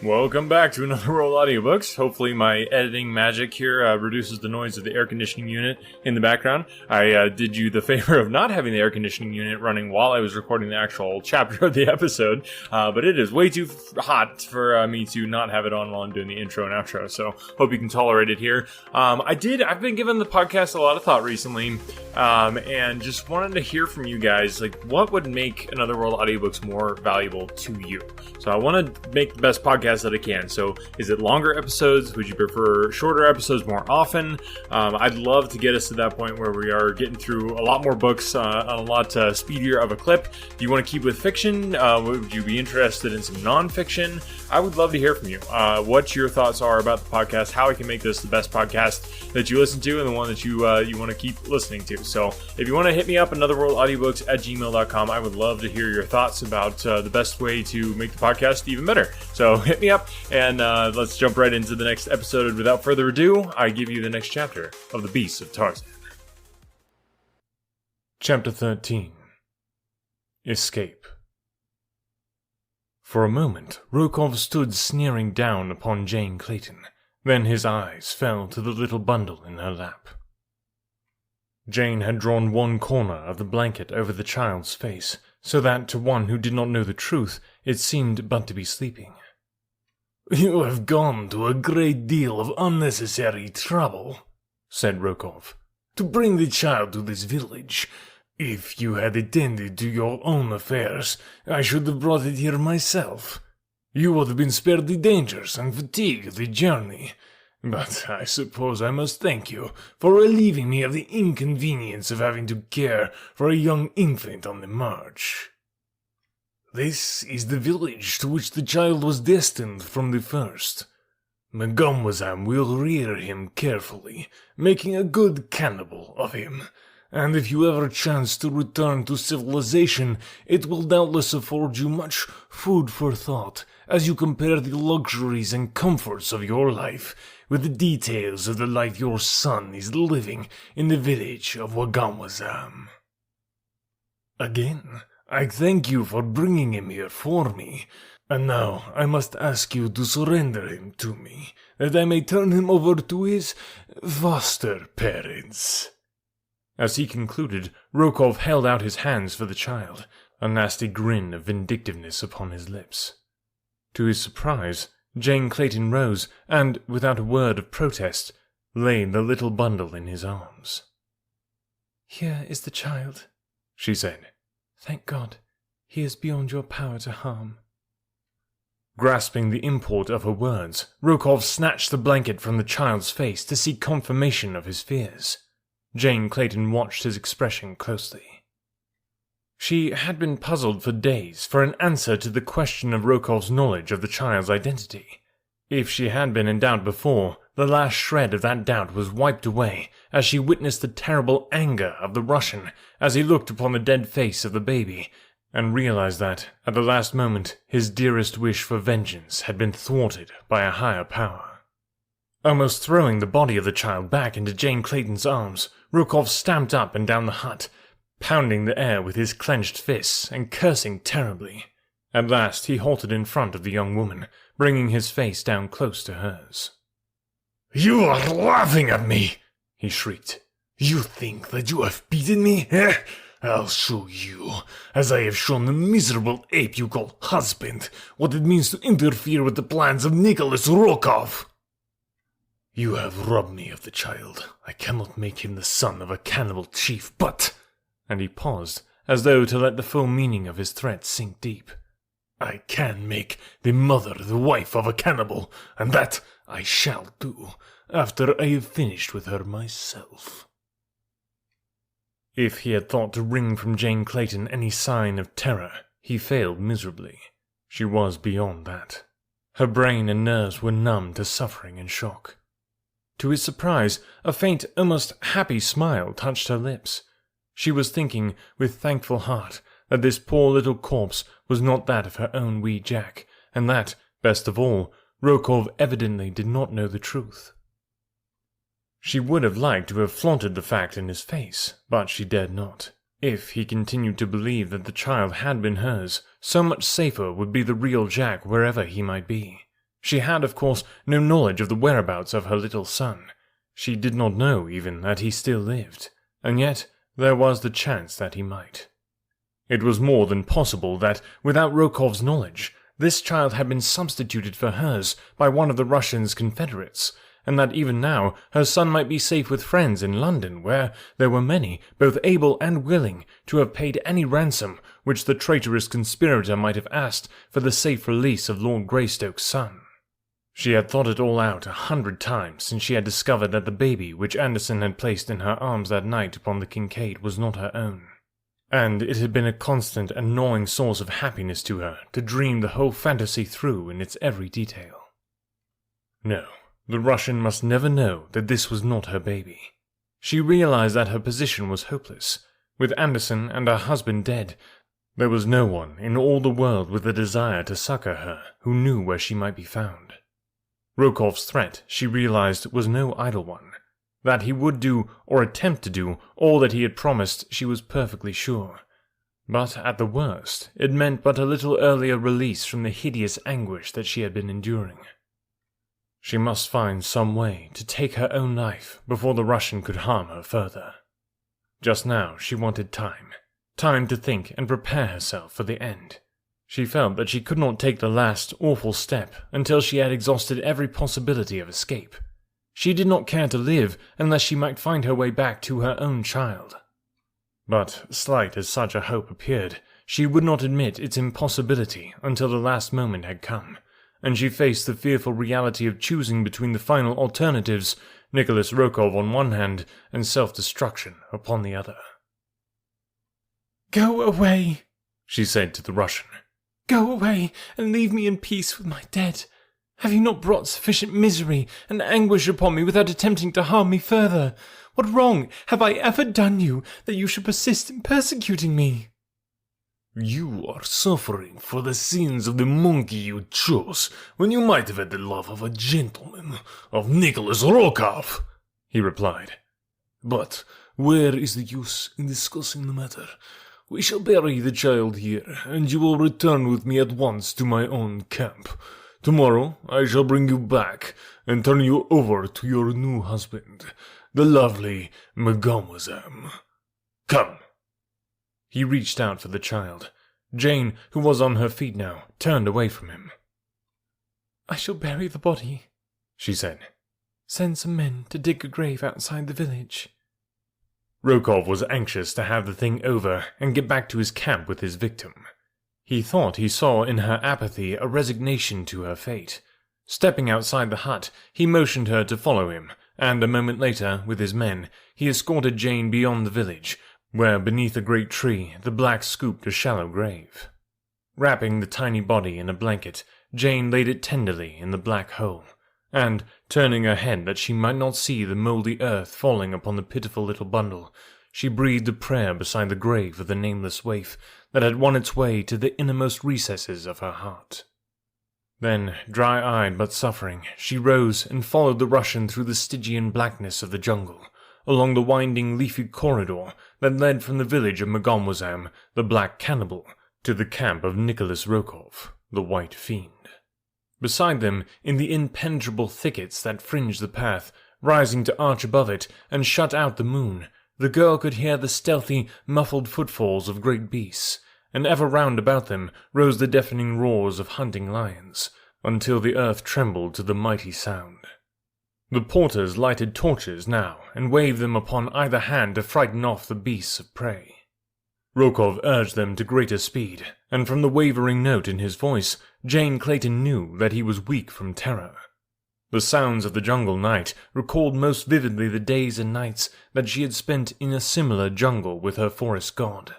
Welcome back to Another World Audiobooks. Hopefully my editing magic here reduces the noise of the air conditioning unit in the background. I did you the favor of not having the air conditioning unit running while I was recording the actual chapter of the episode, but it is way too hot for me to not have it on while I'm doing the intro and outro, so hope you can tolerate it here. I've been giving the podcast a lot of thought recently, and just wanted to hear from you guys, like, what would make Another World Audiobooks more valuable to you? So I want to make the best podcast that I can. So is it longer episodes? Would you prefer shorter episodes more often? I'd love to get us to that point where we are getting through a lot more books on a lot speedier of a clip. Do you want to keep with fiction? Would you be interested in some non-fiction? I would love to hear from you. What your thoughts are about the podcast, how I can make this the best podcast that you listen to and the one that you want to keep listening to. So if you want to hit me up, anotherworldaudiobooks@gmail.com. I would love to hear your thoughts about the best way to make the podcast even better. So hit me up and let's jump right into the next episode. Without further ado, I give you the next chapter of The Beasts of Tarzan. Chapter 13. Escape. For a moment, Rokov stood sneering down upon Jane Clayton. Then his eyes fell to the little bundle in her lap. Jane had drawn one corner of the blanket over the child's face, so that to one who did not know the truth, it seemed but to be sleeping. "You have gone to a great deal of unnecessary trouble," said Rokov, "to bring the child to this village. If you had attended to your own affairs, I should have brought it here myself. You would have been spared the dangers and fatigue of the journey. But I suppose I must thank you for relieving me of the inconvenience of having to care for a young infant on the march. This is the village to which the child was destined from the first. Macumazahn will rear him carefully, making a good cannibal of him, and if you ever chance to return to civilization, it will doubtless afford you much food for thought as you compare the luxuries and comforts of your life with the details of the life your son is living in the village of Macumazahn. Again, I thank you for bringing him here for me, and now I must ask you to surrender him to me, that I may turn him over to his foster parents." As he concluded, Rokov held out his hands for the child, a nasty grin of vindictiveness upon his lips. To his surprise, Jane Clayton rose and, without a word of protest, laid the little bundle in his arms. "Here is the child," she said. "Thank God, he is beyond your power to harm." Grasping the import of her words, Rokov snatched the blanket from the child's face to seek confirmation of his fears. Jane Clayton watched his expression closely. She had been puzzled for days for an answer to the question of Rokov's knowledge of the child's identity. If she had been in doubt before, the last shred of that doubt was wiped away as she witnessed the terrible anger of the Russian as he looked upon the dead face of the baby, and realized that, at the last moment, his dearest wish for vengeance had been thwarted by a higher power. Almost throwing the body of the child back into Jane Clayton's arms, Rokov stamped up and down the hut, pounding the air with his clenched fists and cursing terribly. At last he halted in front of the young woman, bringing his face down close to hers. "You are laughing at me!" he shrieked. "You think that you have beaten me, eh? I'll show you, as I have shown the miserable ape you call husband, what it means to interfere with the plans of Nicholas Rokov. You have robbed me of the child. I cannot make him the son of a cannibal chief, but—" and he paused, as though to let the full meaning of his threat sink deep. "I can make the mother the wife of a cannibal, and that I shall do, after I have finished with her myself." If he had thought to wring from Jane Clayton any sign of terror, he failed miserably. She was beyond that. Her brain and nerves were numb to suffering and shock. To his surprise, a faint, almost happy smile touched her lips. She was thinking, with thankful heart, that this poor little corpse was not that of her own wee Jack, and that, best of all, Rokov evidently did not know the truth. She would have liked to have flaunted the fact in his face, but she dared not. If he continued to believe that the child had been hers, so much safer would be the real Jack wherever he might be. She had, of course, no knowledge of the whereabouts of her little son. She did not know, even, that he still lived, and yet there was the chance that he might. It was more than possible that, without Rokov's knowledge, this child had been substituted for hers by one of the Russians' confederates, and that even now her son might be safe with friends in London, where there were many, both able and willing, to have paid any ransom which the traitorous conspirator might have asked for the safe release of Lord Greystoke's son. She had thought it all out 100 times since she had discovered that the baby which Anderson had placed in her arms that night upon the Kincaid was not her own, and it had been a constant and gnawing source of happiness to her to dream the whole fantasy through in its every detail. No, the Russian must never know that this was not her baby. She realized that her position was hopeless. With Anderson and her husband dead, there was no one in all the world with a desire to succor her who knew where she might be found. Rokov's threat, she realized, was no idle one. That he would do, or attempt to do, all that he had promised, she was perfectly sure. But at the worst, it meant but a little earlier release from the hideous anguish that she had been enduring. She must find some way to take her own life before the Russian could harm her further. Just now she wanted time to think and prepare herself for the end. She felt that she could not take the last, awful step until she had exhausted every possibility of escape. She did not care to live unless she might find her way back to her own child. But, slight as such a hope appeared, she would not admit its impossibility until the last moment had come, and she faced the fearful reality of choosing between the final alternatives, Nicholas Rokov on one hand, and self-destruction upon the other. "Go away," she said to the Russian. "Go away, and leave me in peace with my dead. Have you not brought sufficient misery and anguish upon me without attempting to harm me further? What wrong have I ever done you that you should persist in persecuting me?" "You are suffering for the sins of the monkey you chose, when you might have had the love of a gentleman, of Nicholas Rokov," he replied. "But where is the use in discussing the matter? We shall bury the child here, and you will return with me at once to my own camp. Tomorrow I shall bring you back, and turn you over to your new husband, the lovely Mademoiselle. Come." He reached out for the child. Jane, who was on her feet now, turned away from him. "I shall bury the body," she said. "Send some men to dig a grave outside the village." Rokov was anxious to have the thing over and get back to his camp with his victim. He thought he saw in her apathy a resignation to her fate. Stepping outside the hut, he motioned her to follow him, and a moment later, with his men, he escorted Jane beyond the village, where beneath a great tree the black scooped a shallow grave. Wrapping the tiny body in a blanket, Jane laid it tenderly in the black hole, and, turning her head that she might not see the mouldy earth falling upon the pitiful little bundle, she breathed a prayer beside the grave of the nameless waif that had won its way to the innermost recesses of her heart. Then, dry-eyed but suffering, she rose and followed the Russian through the Stygian blackness of the jungle, along the winding leafy corridor that led from the village of Mademoiselle, the Black Cannibal, to the camp of Nicholas Rokov, the White Fiend. Beside them, in the impenetrable thickets that fringed the path, rising to arch above it and shut out the moon, the girl could hear the stealthy, muffled footfalls of great beasts, and ever round about them rose the deafening roars of hunting lions, until the earth trembled to the mighty sound. The porters lighted torches now, and waved them upon either hand to frighten off the beasts of prey. Rokov urged them to greater speed, and from the wavering note in his voice, Jane Clayton knew that he was weak from terror. The sounds of the jungle night recalled most vividly the days and nights that she had spent in a similar jungle with her forest god,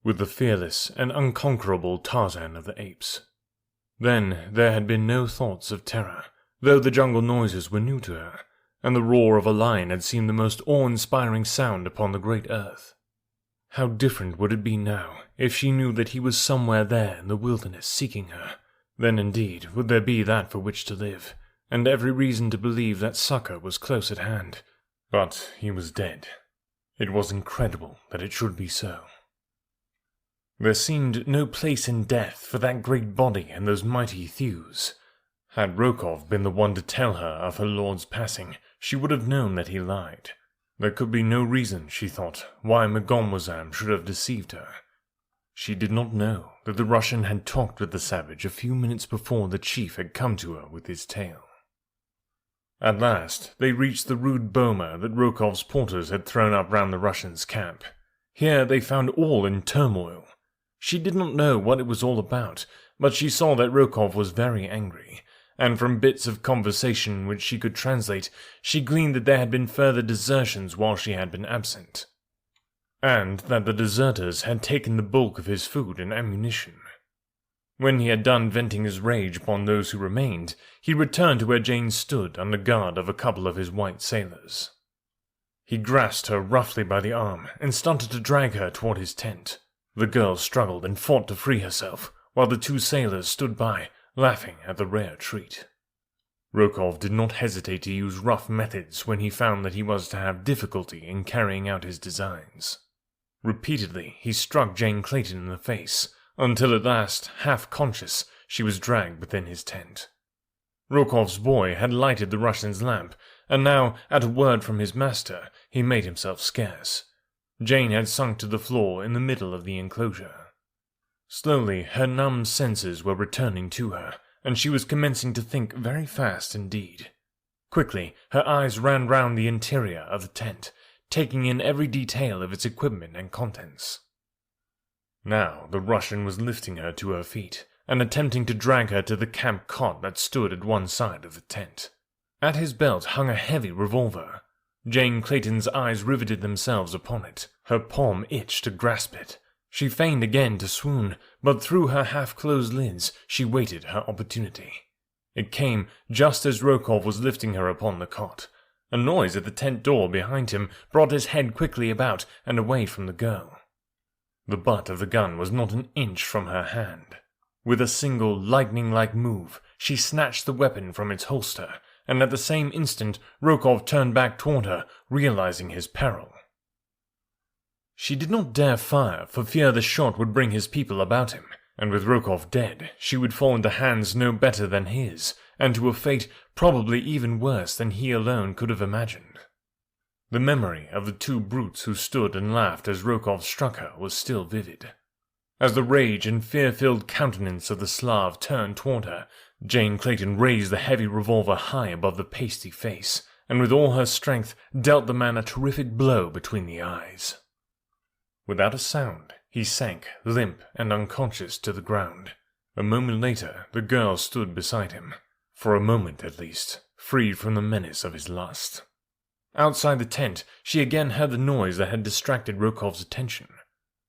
with the fearless and unconquerable Tarzan of the apes. Then there had been no thoughts of terror, though the jungle noises were new to her, and the roar of a lion had seemed the most awe-inspiring sound upon the great earth. How different would it be now, if she knew that he was somewhere there in the wilderness seeking her. Then indeed would there be that for which to live, and every reason to believe that succor was close at hand. But he was dead. It was incredible that it should be so. There seemed no place in death for that great body and those mighty thews. Had Rokov been the one to tell her of her lord's passing, she would have known that he lied. There could be no reason, she thought, why Macumazahn should have deceived her. She did not know that the Russian had talked with the savage a few minutes before the chief had come to her with his tale. At last, they reached the rude boma that Rokov's porters had thrown up round the Russians' camp. Here they found all in turmoil. She did not know what it was all about, but she saw that Rokov was very angry, and from bits of conversation which she could translate, she gleaned that there had been further desertions while she had been absent, and that the deserters had taken the bulk of his food and ammunition. When he had done venting his rage upon those who remained, he returned to where Jane stood under guard of a couple of his white sailors. He grasped her roughly by the arm and started to drag her toward his tent. The girl struggled and fought to free herself, while the two sailors stood by, laughing at the rare treat. Rokov did not hesitate to use rough methods when he found that he was to have difficulty in carrying out his designs. Repeatedly he struck Jane Clayton in the face, until at last, half-conscious, she was dragged within his tent. Rokov's boy had lighted the Russian's lamp, and now, at a word from his master, he made himself scarce. Jane had sunk to the floor in the middle of the enclosure. Slowly, her numb senses were returning to her, and she was commencing to think very fast indeed. Quickly, her eyes ran round the interior of the tent, taking in every detail of its equipment and contents. Now the Russian was lifting her to her feet, and attempting to drag her to the camp cot that stood at one side of the tent. At his belt hung a heavy revolver. Jane Clayton's eyes riveted themselves upon it. Her palm itched to grasp it. She feigned again to swoon, but through her half-closed lids she waited her opportunity. It came just as Rokov was lifting her upon the cot. A noise at the tent door behind him brought his head quickly about and away from the girl. The butt of the gun was not an inch from her hand. With a single lightning-like move, she snatched the weapon from its holster, and at the same instant Rokov turned back toward her, realizing his peril. She did not dare fire for fear the shot would bring his people about him, and with Rokov dead, she would fall into hands no better than his, and to a fate probably even worse than he alone could have imagined. The memory of the two brutes who stood and laughed as Rokov struck her was still vivid. As the rage and fear-filled countenance of the Slav turned toward her, Jane Clayton raised the heavy revolver high above the pasty face, and with all her strength dealt the man a terrific blow between the eyes. Without a sound, he sank, limp and unconscious, to the ground. A moment later, the girl stood beside him, for a moment at least, freed from the menace of his lust. Outside the tent, she again heard the noise that had distracted Rokov's attention.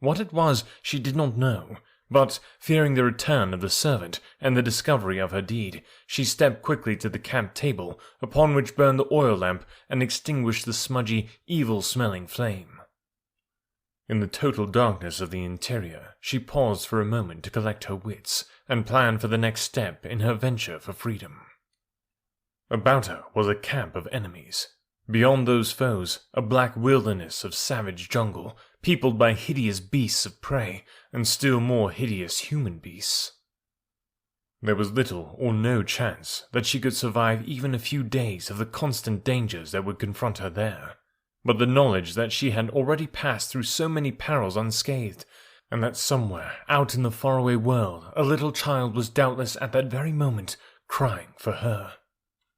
What it was, she did not know, but, fearing the return of the servant and the discovery of her deed, she stepped quickly to the camp table, upon which burned the oil lamp, and extinguished the smudgy, evil-smelling flame. In the total darkness of the interior, she paused for a moment to collect her wits, and plan for the next step in her venture for freedom. About her was a camp of enemies. Beyond those foes, a black wilderness of savage jungle, peopled by hideous beasts of prey, and still more hideous human beasts. There was little or no chance that she could survive even a few days of the constant dangers that would confront her there, but the knowledge that she had already passed through so many perils unscathed, and that somewhere out in the faraway world a little child was doubtless at that very moment crying for her,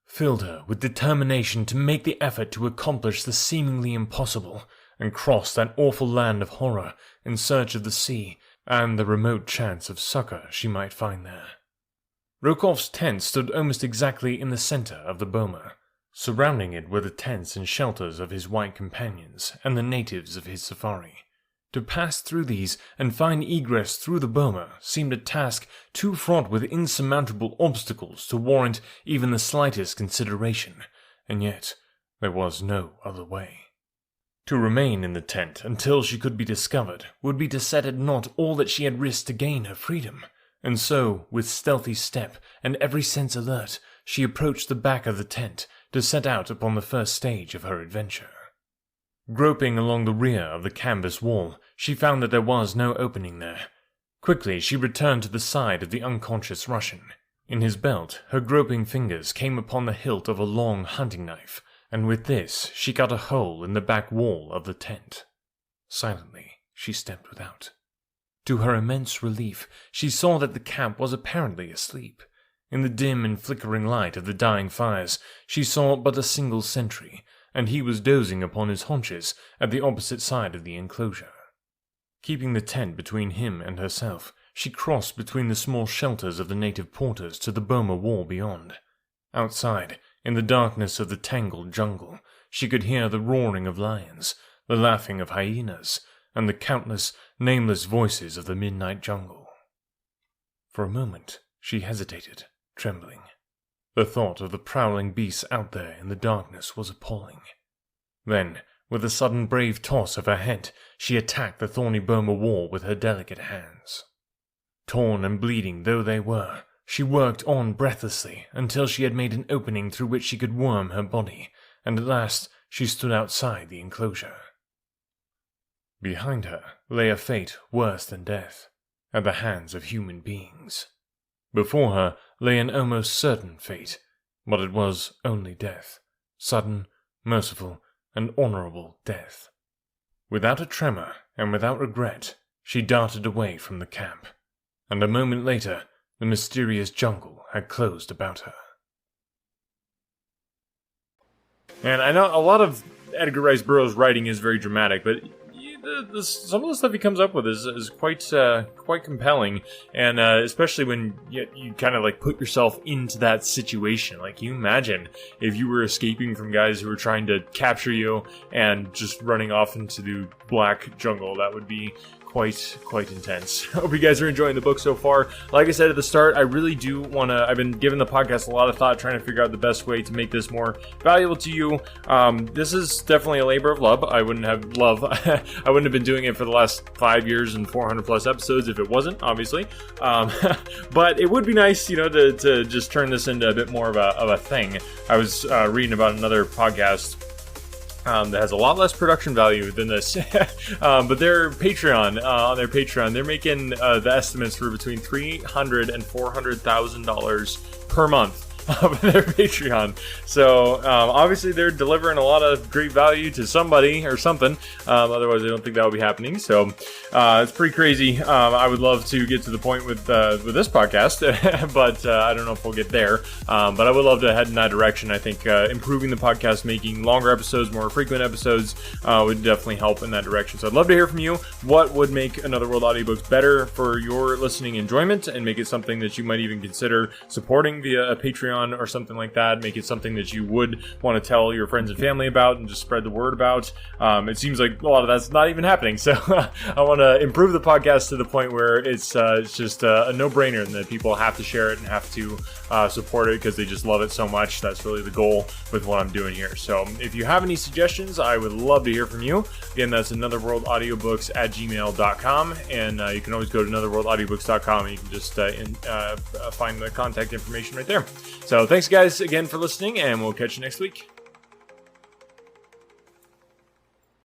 filled her with determination to make the effort to accomplish the seemingly impossible, and cross that awful land of horror in search of the sea and the remote chance of succor she might find there. Rokov's tent stood almost exactly in the center of the boma. Surrounding it were the tents and shelters of his white companions and the natives of his safari. To pass through these and find egress through the boma seemed a task too fraught with insurmountable obstacles to warrant even the slightest consideration, and yet there was no other way. To remain in the tent until she could be discovered would be to set at naught all that she had risked to gain her freedom, and so, with stealthy step and every sense alert, she approached the back of the tent to set out upon the first stage of her adventure. Groping along the rear of the canvas wall, she found that there was no opening there. Quickly she returned to the side of the unconscious Russian. In his belt, her groping fingers came upon the hilt of a long hunting knife, and with this she cut a hole in the back wall of the tent. Silently, she stepped without. To her immense relief, she saw that the camp was apparently asleep. In the dim and flickering light of the dying fires, she saw but a single sentry, and he was dozing upon his haunches at the opposite side of the enclosure. Keeping the tent between him and herself, she crossed between the small shelters of the native porters to the Burma wall beyond. Outside, in the darkness of the tangled jungle, she could hear the roaring of lions, the laughing of hyenas, and the countless, nameless voices of the midnight jungle. For a moment, she hesitated, trembling. The thought of the prowling beasts out there in the darkness was appalling. Then, with a sudden brave toss of her head, she attacked the thorny Burma wall with her delicate hands. Torn and bleeding though they were, she worked on breathlessly until she had made an opening through which she could worm her body, and at last she stood outside the enclosure. Behind her lay a fate worse than death, at the hands of human beings. Before her lay an almost certain fate, but it was only death, sudden, merciful, and honorable death. Without a tremor and without regret, she darted away from the camp, and a moment later the mysterious jungle had closed about her. And I know a lot of Edgar Rice Burroughs' writing is very dramatic, but some of the stuff he comes up with is quite compelling, and especially when you kind of like put yourself into that situation. Like, you imagine if you were escaping from guys who were trying to capture you and just running off into the black jungle. That would be quite intense. I hope you guys are enjoying the book so far. Like I said at the start, I really do want to, I've been giving the podcast a lot of thought, trying to figure out the best way to make this more valuable to you. This is definitely a labor of love. I wouldn't have been doing it for the last 5 years and 400 plus episodes if it wasn't, obviously. But it would be nice, to just turn this into a bit more of a thing. I was reading about another podcast that has a lot less production value than this, but their Patreon, on their Patreon, they're making the estimates for between $300,000 and $400,000 per month of their Patreon. So obviously they're delivering a lot of great value to somebody or something. Otherwise, I don't think that would be happening. So it's pretty crazy. I would love to get to the point with this podcast, but I don't know if we'll get there. But I would love to head in that direction. I think improving the podcast, making longer episodes, more frequent episodes, would definitely help in that direction. So I'd love to hear from you. What would make Another World Audiobooks better for your listening enjoyment, and make it something that you might even consider supporting via a Patreon or something like that. Make it something that you would want to tell your friends and family about and just spread the word about. It seems like a lot of that's not even happening. So I want to improve the podcast to the point where it's just a no-brainer, and that people have to share it and have to support it because they just love it so much. That's really the goal with what I'm doing here. So if you have any suggestions, I would love to hear from you. Again, that's anotherworldaudiobooks@gmail.com, and you can always go to anotherworldaudiobooks.com and you can just find the contact information right there. So thanks guys again for listening, and we'll catch you next week.